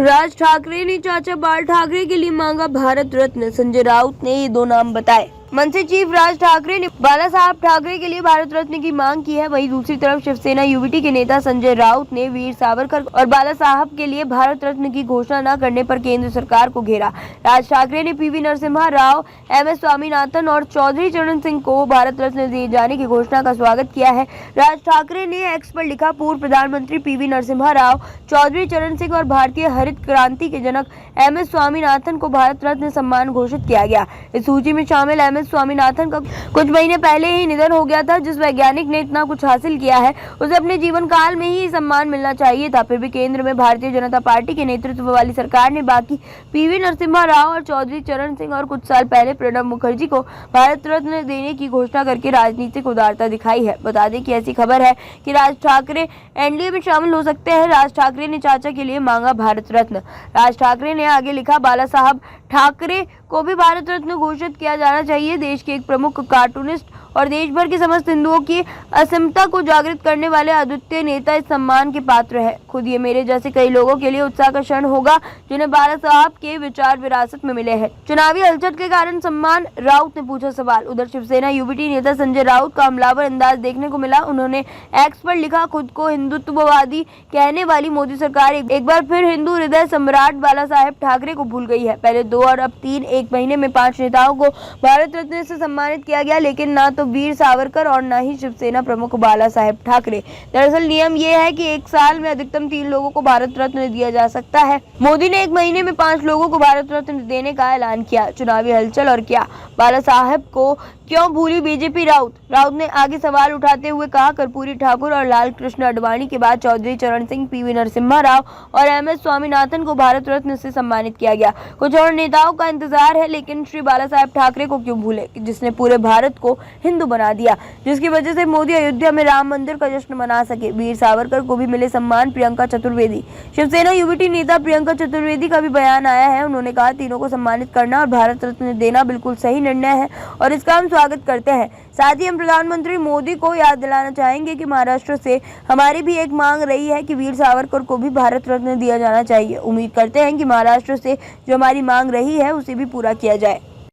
राज ठाकरे ने चाचा बाल ठाकरे के लिए मांगा भारत रत्न। संजय राउत ने ये दो नाम बताए। मनसे चीफ राज ठाकरे ने बाला साहब ठाकरे के लिए भारत रत्न की मांग की है। वहीं दूसरी तरफ शिवसेना यूबीटी के नेता संजय राउत ने वीर सावरकर और बाला साहब के लिए भारत रत्न की घोषणा न करने पर केंद्र सरकार को घेरा। राज ठाकरे ने पीवी नरसिम्हा राव, एमएस स्वामीनाथन और चौधरी चरण सिंह को भारत रत्न दिए जाने की घोषणा का स्वागत किया है। राज ठाकरे ने एक्स पर लिखा, पूर्व प्रधानमंत्री पीवी नरसिम्हा राव, चौधरी चरण सिंह और भारतीय हरित क्रांति के जनक एमएस स्वामीनाथन को भारत रत्न सम्मान घोषित किया गया। इस सूची में शामिल एमएस स्वामीनाथन का कुछ महीने पहले ही निधन हो गया था। जिस वैज्ञानिक ने इतना कुछ हासिल किया है उसे अपने जीवन काल में ही सम्मान मिलना चाहिए था। फिर भी केंद्र में भारतीय जनता पार्टी के नेतृत्व वाली सरकार ने बाकी पीवी नरसिम्हा राव और चौधरी चरण सिंह और कुछ साल पहले प्रणब मुखर्जी को भारत रत्न देने की घोषणा करके राजनीतिक उदारता दिखाई है। बता दें कि ऐसी खबर है कि राज ठाकरे एनडीए में शामिल हो सकते हैं। राज ठाकरे ने चाचा के लिए मांगा भारत रत्न। राज ठाकरे ने आगे लिखा, बाला साहब ठाकरे को भी भारत रत्न घोषित किया जाना चाहिए। देश के एक प्रमुख कार्टूनिस्ट और देश भर के समस्त हिंदुओं की असमता को जागृत करने वाले अद्वितीय नेता इस सम्मान के पात्र है। खुद ये मेरे जैसे कई लोगों के लिए उत्साह का क्षण होगा जिन्हें बाला साहब के विचार विरासत में मिले हैं। चुनावी हलचल के कारण सम्मान, राउत ने पूछा सवाल। उधर शिवसेना यूबीटी नेता संजय राउत का हमलावर अंदाज देखने को मिला। उन्होंने एक्स पर लिखा, खुद को हिंदुत्ववादी कहने वाली मोदी सरकार एक बार फिर हिंदू हृदय सम्राट बाला साहेब ठाकरे को भूल गई है। पहले 2 और अब 3, एक महीने में 5 नेताओं को भारत रत्न से सम्मानित किया गया, लेकिन ना तो वीर सावरकर और न ही शिवसेना प्रमुख बाला साहेब ठाकरे। दरअसल नियम यह है कि एक साल में अधिकतम 3 लोगों को भारत रत्न दिया जा सकता है। मोदी ने एक महीने में 5 लोगों को भारत रत्न देने का ऐलान किया। चुनावी हलचल और क्या, बाला साहेब को क्यों भूली बीजेपी? राउत ने आगे सवाल उठाते हुए कहा, कर्पूरी ठाकुर और लाल कृष्ण आडवाणी के बाद चौधरी चरण सिंह, पीवी नरसिम्हा राव और एमएस स्वामीनाथन को भारत रत्न से सम्मानित किया गया। कुछ और नेताओं का इंतजार है, लेकिन श्री बाला साहेब ठाकरे को क्यों भूले, जिसने पूरे भारत को हिंदू बना दिया, जिसकी वजह से मोदी अयोध्या में राम मंदिर का जश्न मना सके। वीर सावरकर को भी मिले सम्मान। प्रियंका चतुर्वेदी, शिवसेना यूबीटी नेता प्रियंका चतुर्वेदी का भी बयान आया है। उन्होंने कहा, तीनों को सम्मानित करना और भारत रत्न देना बिल्कुल सही निर्णय है और इसका हम स्वागत करते हैं। साथ ही हम प्रधानमंत्री मोदी को याद दिलाना चाहेंगे कि महाराष्ट्र से हमारी भी एक मांग रही है कि वीर सावरकर को भी भारत रत्न दिया जाना चाहिए। उम्मीद करते हैं कि महाराष्ट्र से जो हमारी मांग रही है उसे भी पूरा किया जाए।